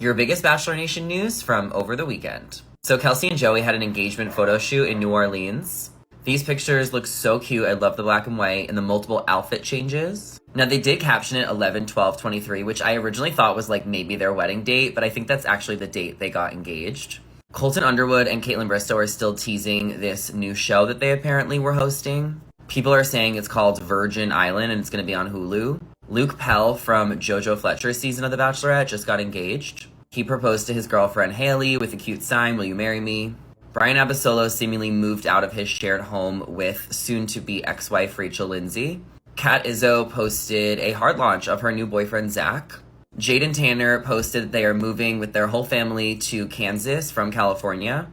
Your biggest Bachelor Nation news from over the weekend. So Kelsey and Joey had an engagement photo shoot in New Orleans. These pictures look so cute. I love the black and white and the multiple outfit changes. Now they did caption it 11/12/23, which I originally thought was like maybe their wedding date, but I think that's actually the date they got engaged. Colton Underwood and Caitlin Bristow are still teasing this new show that they apparently were hosting. People are saying it's called Virgin Island and it's going to be on Hulu. Luke Pell from JoJo Fletcher's season of The Bachelorette just got engaged. He proposed to his girlfriend Haley with a cute sign, "Will you marry me?" Bryan Abasolo seemingly moved out of his shared home with soon-to-be ex-wife Rachel Lindsay. Kat Izzo posted a hard launch of her new boyfriend Zach. Jade and Tanner posted that they are moving with their whole family to Kansas from California.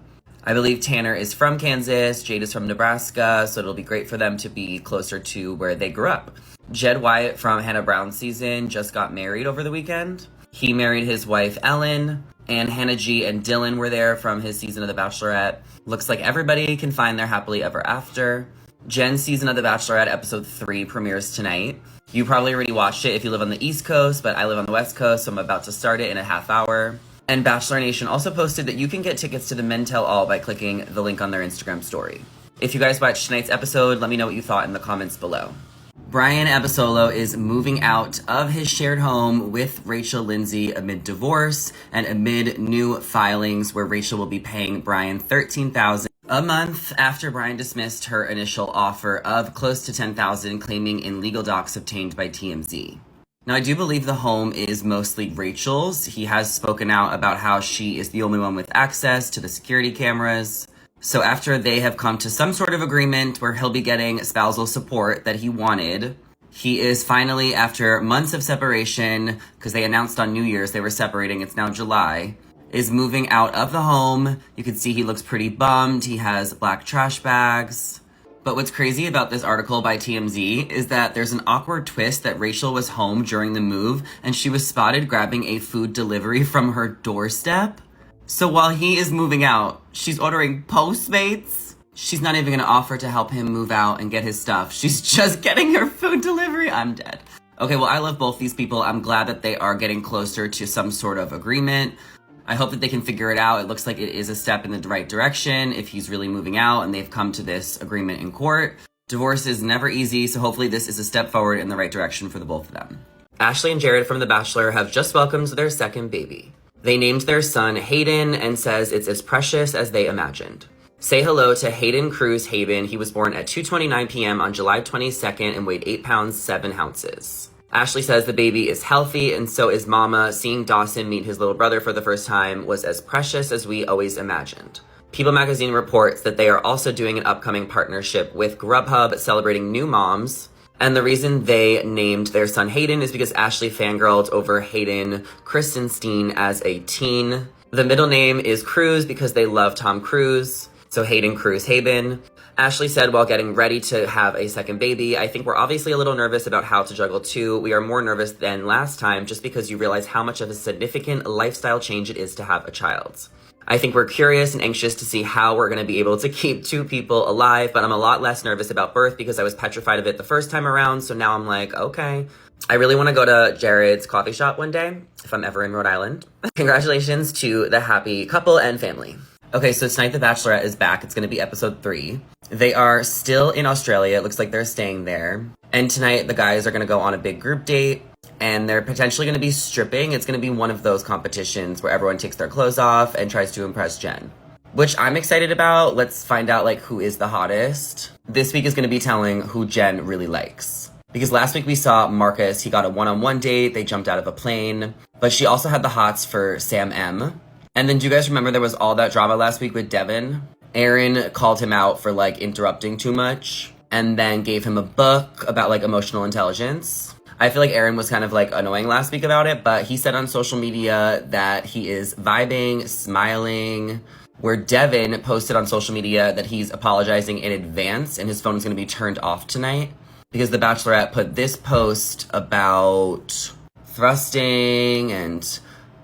I believe Tanner is from Kansas, Jade is from Nebraska, so it'll be great for them to be closer to where they grew up. Jedd Wyatt from Hannah Brown's season just got married over the weekend. He married his wife Ellen, and Hannah G and Dylan were there from his season of The Bachelorette. Looks like everybody can find their happily ever after. Jenn's season of The Bachelorette, episode 3, premieres tonight. You probably already watched it if you live on the East Coast, but I live on the West Coast, so I'm about to start it in a half hour. And Bachelor Nation also posted that you can get tickets to the Men Tell All by clicking the link on their Instagram story. If you guys watched tonight's episode, let me know what you thought in the comments below. Bryan Abasolo is moving out of his shared home with Rachel Lindsay amid divorce and amid new filings where Rachel will be paying Bryan $13,000 a month after Bryan dismissed her initial offer of close to $10,000, claiming in legal docs obtained by TMZ. Now, I do believe the home is mostly Rachel's. He has spoken out about how she is the only one with access to the security cameras. So after they have come to some sort of agreement where he'll be getting spousal support that he wanted, he is finally, after months of separation, because they announced on New Year's they were separating, it's now July, is moving out of the home. You can see he looks pretty bummed. He has black trash bags. But what's crazy about this article by TMZ is that there's an awkward twist that Rachel was home during the move and she was spotted grabbing a food delivery from her doorstep. So while he is moving out, she's ordering Postmates. She's not even going to offer to help him move out and get his stuff. She's just getting her food delivery. I'm dead. Okay, well, I love both these people. I'm glad that they are getting closer to some sort of agreement. I hope that they can figure it out. It looks like it is a step in the right direction if he's really moving out and they've come to this agreement in court. Divorce is never easy, so hopefully this is a step forward in the right direction for the both of them. Ashley and Jared from The Bachelor have just welcomed their second baby. They named their son Hayden and says it's as precious as they imagined. Say hello to Hayden Cruz Haben. He was born at 2:29 p.m. on July 22nd and weighed 8 pounds, 7 ounces. Ashley says the baby is healthy and so is mama. Seeing Dawson meet his little brother for the first time was as precious as we always imagined. People magazine reports that they are also doing an upcoming partnership with Grubhub celebrating new moms. And the reason they named their son Hayden is because Ashley fangirled over Hayden Christensen as a teen. The middle name is Cruz because they love Tom Cruise, so Hayden Cruz Haben. Ashley said while getting ready to have a second baby, "I think we're obviously a little nervous about how to juggle two. We are more nervous than last time just because you realize how much of a significant lifestyle change it is to have a child. I think we're curious and anxious to see how we're going to be able to keep two people alive, but I'm a lot less nervous about birth because I was petrified of it the first time around, so now I'm like, okay." I really want to go to Jared's coffee shop one day, if I'm ever in Rhode Island. Congratulations to the happy couple and family. Okay, so tonight The Bachelorette is back. It's going to be episode 3. They are still in Australia. It looks like they're staying there. And tonight the guys are going to go on a big group date. And they're potentially going to be stripping. It's going to be one of those competitions where everyone takes their clothes off and tries to impress Jenn, which I'm excited about. Let's find out like who is the hottest. This week is going to be telling who Jenn really likes. Because last week we saw Marcus, he got a one-on-one date. They jumped out of a plane. But she also had the hots for Sam M. And then do you guys remember there was all that drama last week with Devin? Aaron called him out for like interrupting too much and then gave him a book about like emotional intelligence. I feel like Aaron was kind of like annoying last week about it, but he said on social media that he is vibing, smiling, where Devin posted on social media that he's apologizing in advance and his phone is going to be turned off tonight because The Bachelorette put this post about thrusting and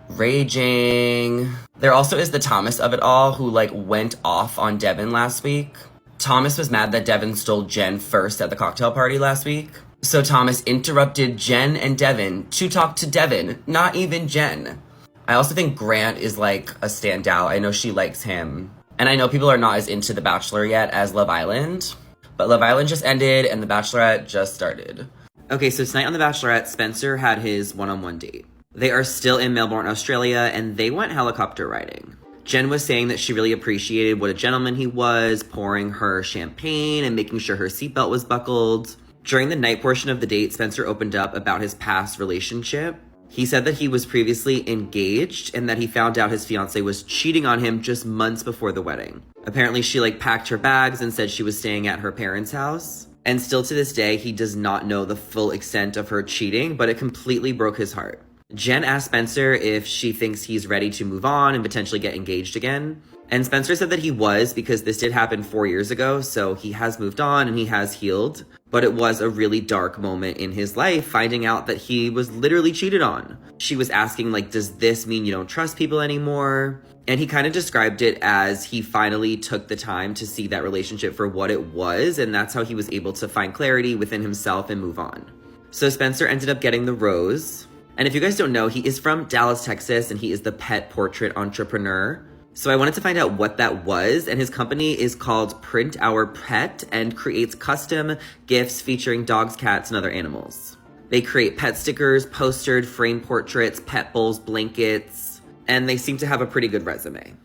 raging. There also is the Thomas of it all who like went off on Devin last week. Thomas was mad that Devin stole Jenn first at the cocktail party last week. So Thomas interrupted Jenn and Devin to talk to Devin, not even Jenn. I also think Grant is like a standout. I know she likes him. And I know people are not as into The Bachelor yet as Love Island, but Love Island just ended and The Bachelorette just started. Okay, so tonight on The Bachelorette, Spencer had his one-on-one date. They are still in Melbourne, Australia, and they went helicopter riding. Jenn was saying that she really appreciated what a gentleman he was, pouring her champagne and making sure her seatbelt was buckled. During the night portion of the date, Spencer opened up about his past relationship. He said that he was previously engaged and that he found out his fiance was cheating on him just months before the wedding. Apparently she packed her bags and said she was staying at her parents' house. And still to this day, he does not know the full extent of her cheating, but it completely broke his heart. Jenn asked Spencer if she thinks he's ready to move on and potentially get engaged again. And Spencer said that he was, because this did happen 4 years ago, so he has moved on and he has healed. But it was a really dark moment in his life, finding out that he was literally cheated on. She was asking, does this mean you don't trust people anymore? And he kind of described it as he finally took the time to see that relationship for what it was, and that's how he was able to find clarity within himself and move on. So Spencer ended up getting the rose. And if you guys don't know, he is from Dallas, Texas, and he is the pet portrait entrepreneur. So I wanted to find out what that was, and his company is called Print Our Pet and creates custom gifts featuring dogs, cats, and other animals. They create pet stickers, posters, frame portraits, pet bowls, blankets, and they seem to have a pretty good resume.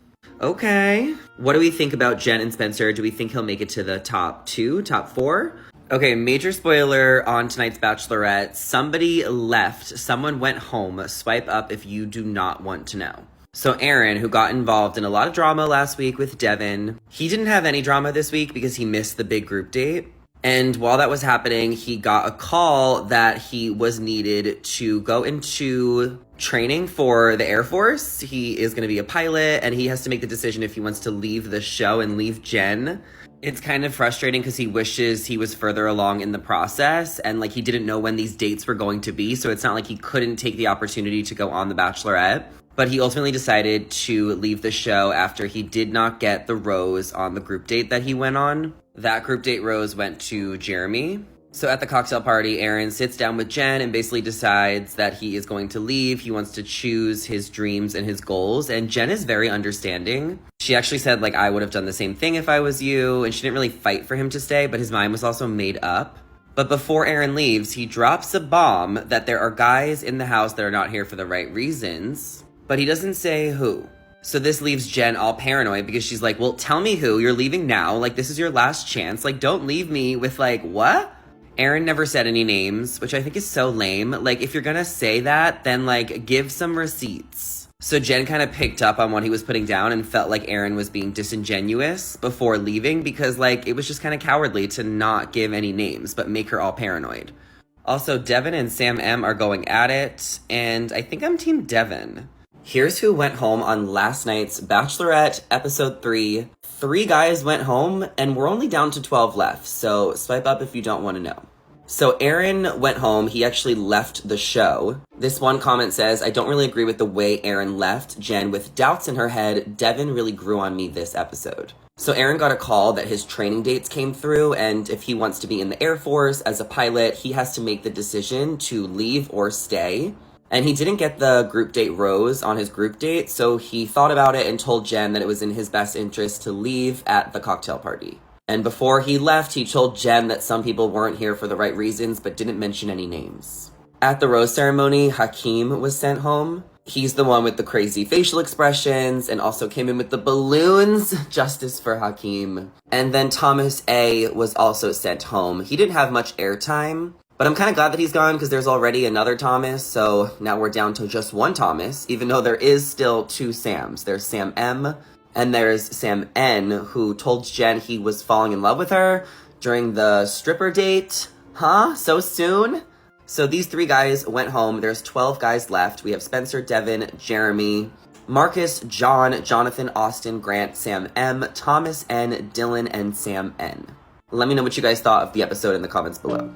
Okay, what do we think about Jenn and Spencer? Do we think he'll make it to the top 2, top 4? Okay, major spoiler on tonight's Bachelorette. Somebody left. Someone went home. Swipe up if you do not want to know. So Aaron, who got involved in a lot of drama last week with Devin, he didn't have any drama this week because he missed the big group date. And while that was happening, he got a call that he was needed to go into training for the Air Force. He is going to be a pilot, and he has to make the decision if he wants to leave the show and leave Jenn. It's kind of frustrating because he wishes he was further along in the process, and he didn't know when these dates were going to be, so it's not like he couldn't take the opportunity to go on The Bachelorette. But he ultimately decided to leave the show after he did not get the rose on the group date that he went on. That group date rose went to Jeremy. So at the cocktail party, Aaron sits down with Jenn and basically decides that he is going to leave. He wants to choose his dreams and his goals. And Jenn is very understanding. She actually said, I would have done the same thing if I was you. And she didn't really fight for him to stay, but his mind was also made up. But before Aaron leaves, he drops a bomb that there are guys in the house that are not here for the right reasons. But he doesn't say who. So this leaves Jenn all paranoid because she's like, well, tell me who. You're leaving now. This is your last chance. Don't leave me with what? Aaron never said any names, which I think is so lame. If you're gonna say that, then give some receipts. So Jenn kind of picked up on what he was putting down and felt like Aaron was being disingenuous before leaving because it was just kind of cowardly to not give any names, but make her all paranoid. Also, Devin and Sam M are going at it, and I think I'm team Devin. Here's who went home on last night's Bachelorette episode 3. 3 guys went home, and we're only down to 12 left, so swipe up if you don't want to know. So Aaron went home. He actually left the show. This one comment says, I don't really agree with the way Aaron left Jenn with doubts in her head. Devin really grew on me this episode. So Aaron got a call that his training dates came through, and if he wants to be in the Air Force as a pilot, he has to make the decision to leave or stay. And he didn't get the group date rose on his group date, so he thought about it and told Jenn that it was in his best interest to leave at the cocktail party. And before he left, he told Jenn that some people weren't here for the right reasons, but didn't mention any names. At the rose ceremony, Hakeem was sent home. He's the one with the crazy facial expressions and also came in with the balloons. Justice for Hakeem. And then Thomas A. was also sent home. He didn't have much airtime, but I'm kind of glad that he's gone because there's already another Thomas, so now we're down to just one Thomas, even though there is still 2 Sams. There's Sam M. and there's Sam N, who told Jenn he was falling in love with her during the stripper date. Huh? So soon? So these 3 guys went home. There's 12 guys left. We have Spencer, Devin, Jeremy, Marcus, John, Jonathan, Austin, Grant, Sam M, Thomas N, Dylan, and Sam N. Let me know what you guys thought of the episode in the comments below.